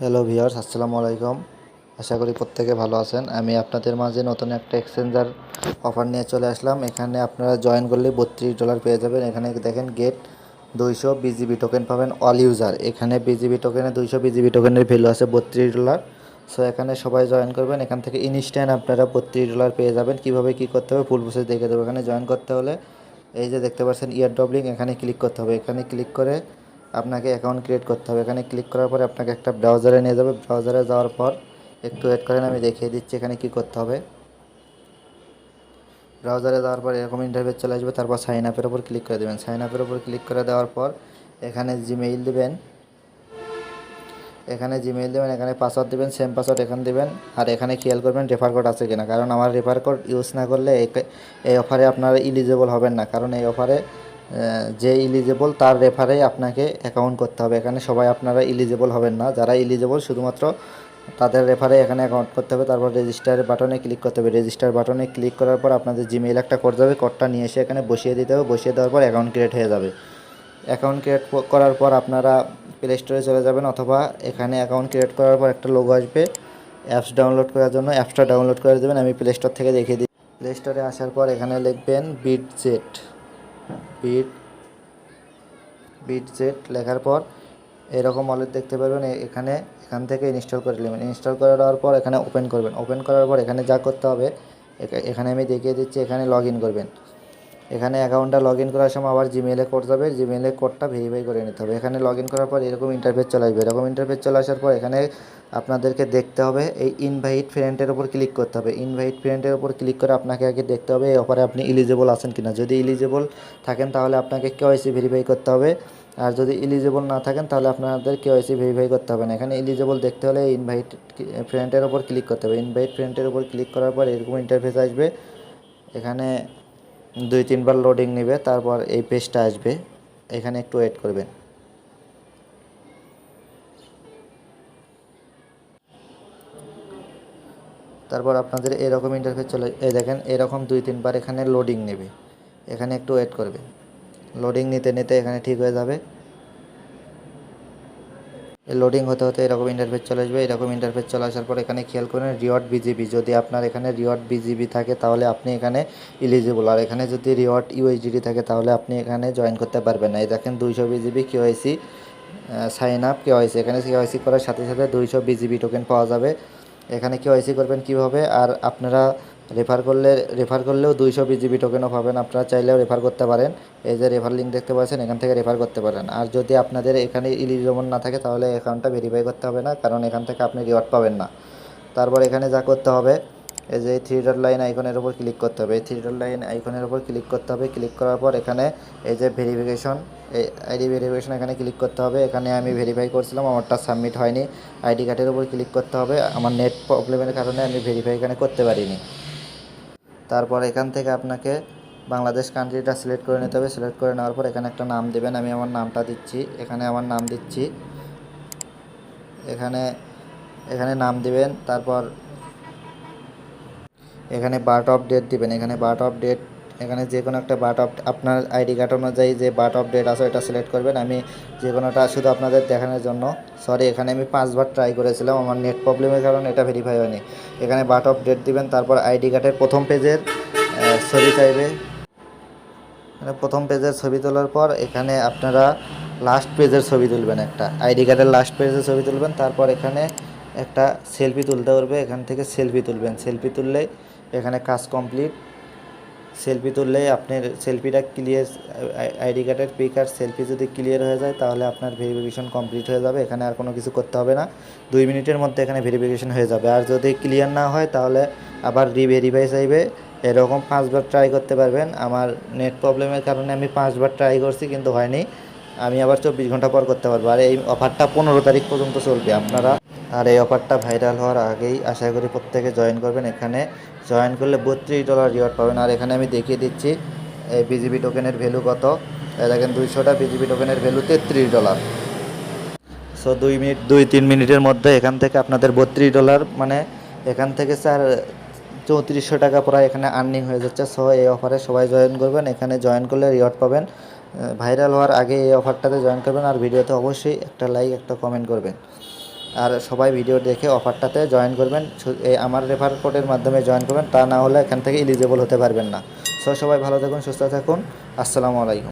Hello viewers, আসসালামু আলাইকুম। আশা করি প্রত্যেকে ভালো আছেন। আমি আপনাদের মাঝে নতুন একটা এক্সচেঞ্জার অফার নিয়ে চলে আসলাম। এখানে আপনারা জয়েন করলে $32 পেয়ে যাবেন। এখানে দেখেন গেট 200 বিজিবি টোকেন পাবেন অল ইউজার। এখানে বিজিবি টোকেনে 200 বিজিবি টোকেনের ভ্যালু আছে $32। সো এখানে সবাই জয়েন করবেন। এখান থেকে ইনস্ট্যান্ট আপনারা $32 পেয়ে যাবেন। কিভাবে কি করতে হবে ফুল প্রসেস দেখে দেবো। এখানে জয়েন করতে হলে এই যে দেখতে পাচ্ছেন এয়ারড্রপ লিংক, এখানে ক্লিক করতে হবে। এখানে ক্লিক করে আপনাকে অ্যাকাউন্ট ক্রিয়েট করতে হবে। এখানে ক্লিক করার পরে আপনাকে একটা ব্রাউজারে নিয়ে যাবে। ব্রাউজারে যাওয়ার পর একটু ওয়েট করেন, আমি দেখিয়ে দিচ্ছি এখানে কি করতে হবে। ব্রাউজারে যাওয়ার পর এরকম ইন্টারফেস চলে আসবে। তারপর সাইন আপের ওপর ক্লিক করে দেবেন। সাইন আপের ওপর ক্লিক করে দেওয়ার পর এখানে জিমেইল দেবেন। এখানে পাসওয়ার্ড দেবেন, সেম পাসওয়ার্ড এখানে দেবেন। আর এখানে খেয়াল করবেন রেফার কোড আছে কিনা, কারণ আমার রেফার কোড ইউজ না করলে এই অফারে আপনারা ইলিজিবল হবেন না। কারণ এই অফারে যে ইলিজিবল তার রেফারে আপনাকে অ্যাকাউন্ট করতে হবে। এখানে সবাই আপনারা ইলিজিবল হবেন না। যারা ইলিজিবল শুধুমাত্র তাদের রেফারে এখানে অ্যাকাউন্ট করতে হবে। তারপর রেজিস্টার বাটনে ক্লিক করতে হবে। রেজিস্টার বাটনে ক্লিক করার পর আপনাদের জিমেইল একটা কোড যাবে। কোডটা নিয়ে এসে এখানে বসিয়ে দিতে হবে। বসিয়ে দেওয়ার পর অ্যাকাউন্ট ক্রিয়েট হয়ে যাবে। অ্যাকাউন্ট ক্রিয়েট করার পর আপনারা প্লে স্টোরে চলে যাবেন, অথবা এখানে অ্যাকাউন্ট ক্রিয়েট করার পর একটা লোগো আসবে অ্যাপস ডাউনলোড করার জন্য। অ্যাপসটা ডাউনলোড করে দেবেন। আমি প্লে স্টোর থেকে দেখিয়ে দিই। প্লে স্টোরে আসার পর এখানে লিখবেন বিটজেট লেখার পর এরকম ওয়ালেট দেখতে পারবেন। এখান থেকে ইনস্টল করে নেবেন। ইনস্টল করে দেওয়ার পর এখানে ওপেন করবেন। ওপেন করার পর এখানে যা করতে হবে এখানে আমি দেখিয়ে দিচ্ছি। এখানে লগ ইন করবেন। এখানে অ্যাকাউন্টটা লগ ইন করার সময় আবার জিমেইলে কোড যাবে। জিমেইলে কোডটা ভেরিফাই করে নিতে হবে। এখানে লগ ইন করার পর এরকম ইন্টারফেস চলে আসবে। এরকম ইন্টারফেস চলে আসার পর এখানে আপনাদেরকে দেখতে হবে এই ইনভাইট ফ্রেন্ডের ওপর ক্লিক করতে হবে। ইনভাইট ফ্রেন্ডের ওপর ক্লিক করে আপনাকে আগে দেখতে হবে এই অফারে আপনি ইলিজিবল আছেন কিনা। যদি ইলিজিবল থাকেন তাহলে আপনাকে কেওয়াইসি ভেরিফাই করতে হবে। আর যদি ইলিজিবল না থাকেন তাহলে আপনাদের কেওয়াইসি ভেরিফাই করতে হবে না। এখানে ইলিজিবল দেখতে হলে ইনভাইট ফ্রেন্ডের ওপর ক্লিক করতে হবে। ইনভাইট ফ্রেন্ডের ওপর ক্লিক করার পর এরকম ইন্টারফেস আসবে। এখানে 2-3 বার লোডিং নেবে, তারপর এই পেজটা আসবে। এখানে একটু ওয়েট করবেন। তারপর আপনাদের এরকম ইন্টারফেস এই দেখেন এরকম 2-3 বার এখানে লোডিং নেবে। এখানে একটু ওয়েট করবে। লোডিং নিতে নিতে এখানে ঠিক হয়ে যাবে। লোডিং হতে হতে এরকম ইন্টারফেস চলে আসবে। এরকম ইন্টারফেস চলে আসার পর এখানে খেয়াল করেন রিওয়ার্ড বিজিবি। যদি আপনার এখানে রিওয়ার্ড বিজিবি থাকে তাহলে আপনি এখানে ইলিজিবল। আর এখানে যদি রিওয়ার্ড ইউএসডিটি থাকে তাহলে আপনি এখানে জয়েন করতে পারবেন না। এই দেখেন 200 BGB KYC sign up KYC. এখানে কেওয়াইসি করার সাথে সাথে 200 বিজিবি টোকেন পাওয়া যাবে। এখানে কেওয়াইসি করবেন কীভাবে, আর আপনারা রেফার করলেও 200 বিজিবি টোকেনও পাবেন। আপনারা চাইলেও রেফার করতে পারেন। এই যে রেফার লিঙ্ক দেখতে পাচ্ছেন, এখান থেকে রেফার করতে পারেন। আর যদি আপনাদের এখানে ইলিজিবল না থাকে তাহলে অ্যাকাউন্টটা ভেরিফাই করতে হবে না, কারণ এখান থেকে আপনি রিওয়ার্ড পাবেন না। তারপর এখানে যা করতে হবে এই যে 3 ডট লাইন আইকনের উপর ক্লিক করতে হবে। এই 3 ডট লাইন আইকনের উপর ক্লিক করতে হবে। ক্লিক করার পর এখানে এই যে ভেরিফিকেশন, এই আইডি ভেরিফিকেশন এখানে ক্লিক করতে হবে। এখানে আমি ভেরিফাই করছিলাম, আমারটা সাবমিট হয়নি। আইডি কার্ডের উপর ক্লিক করতে হবে। আমার নেট প্রবলেমের কারণে আমি ভেরিফাই এখানে করতে পারিনি। তারপর এখান থেকে আপনাকে বাংলাদেশ কান্ট্রিটা সিলেক্ট করে নিতে হবে। সিলেক্ট করে নেওয়ার পর এখানে একটা নাম দেবেন। আমি আমার নামটা দিচ্ছি। এখানে আমার নাম দিচ্ছি। এখানে নাম দিবেন। তারপর এখানে বার্থ অফ ডেট দিবেন। এখানে বার্থ অফ ডেট, এখানে যে কোনো একটা বার্থ অফ আপনার আইডি কার্ড অনুযায়ী যে বার্থ অফ ডেট আছে এটা সিলেক্ট করবেন। আমি যে কোনোটা শুধু আপনাদের দেখানোর জন্য, সরি এখানে আমি 5 বার ট্রাই করেছিলাম, আমার নেট প্রবলেমের কারণে এটা ভেরিফাই হয়নি। এখানে বার্থ অফ ডেট দিবেন। তারপর আইডি কার্ডের প্রথম পেজের ছবি চাইবে। প্রথম পেজের ছবি তোলার পর এখানে আপনারা লাস্ট পেজের ছবি তুলবেন। একটা আইডি কার্ডের লাস্ট পেজের ছবি তুলবেন। তারপর এখানে একটা সেলফি তুলতে পারবে। এখান থেকে সেলফি তুলবেন। সেলফি তুললেই এখানে কাজ কমপ্লিট। সেলফি তুললেই আপনার সেলফিটা ক্লিয়ার, আইডি কার্ডের পিক আর সেলফি যদি ক্লিয়ার হয়ে যায় তাহলে আপনার ভেরিফিকেশন কমপ্লিট হয়ে যাবে। এখানে আর কোনো কিছু করতে হবে না। 2 মিনিটের মধ্যে এখানে ভেরিফিকেশন হয়ে যাবে। আর যদি ক্লিয়ার না হয় তাহলে আবার রিভেরিফাই চাইবে। এরকম 5 বার ট্রাই করতে পারবেন। আমার নেট প্রবলেমের কারণে আমি 5 বার ট্রাই করছি কিন্তু হয়নি। আমি আবার 24 ঘন্টা পর করতে পারবো। আর এই অফারটা 15 তারিখ পর্যন্ত চলবে। আর এই অফারটা ভাইরাল হওয়ার আগেই আশা করি প্রত্যেকে জয়েন করবেন। এখানে জয়েন করলে $32 রিওয়ার্ড পাবেন। আর এখানে আমি দেখিয়ে দিচ্ছি এই বিজিবি টোকেনের ভ্যালু কত। দেখেন 200টা বিজিবি টোকেনের ভ্যালু $33। সো 2-3 মিনিটের মধ্যে এখান থেকে আপনাদের $32, মানে এখান থেকে 3400 টাকা প্রায় এখানে আর্নিং হয়ে যাচ্ছে। সো এই অফারে সবাই জয়েন করবেন, এখানে জয়েন করলে রিওয়ার্ড পাবেন। ভাইরাল হওয়ার আগে এই অফারটাতে জয়েন করবেন, আর ভিডিওতে অবশ্যই একটা লাইক একটা কমেন্ট করবেন, আর সবাই ভিডিও দেখে অফারটাতে জয়েন করবেন। এই আমার রেফার কোডের মাধ্যমে জয়েন করবেন, তা না হলে এখান থেকে এলিজিবল হতে পারবেন না। সো সবাই ভালো থাকুন, সুস্থ থাকুন, আসসালামু আলাইকুম।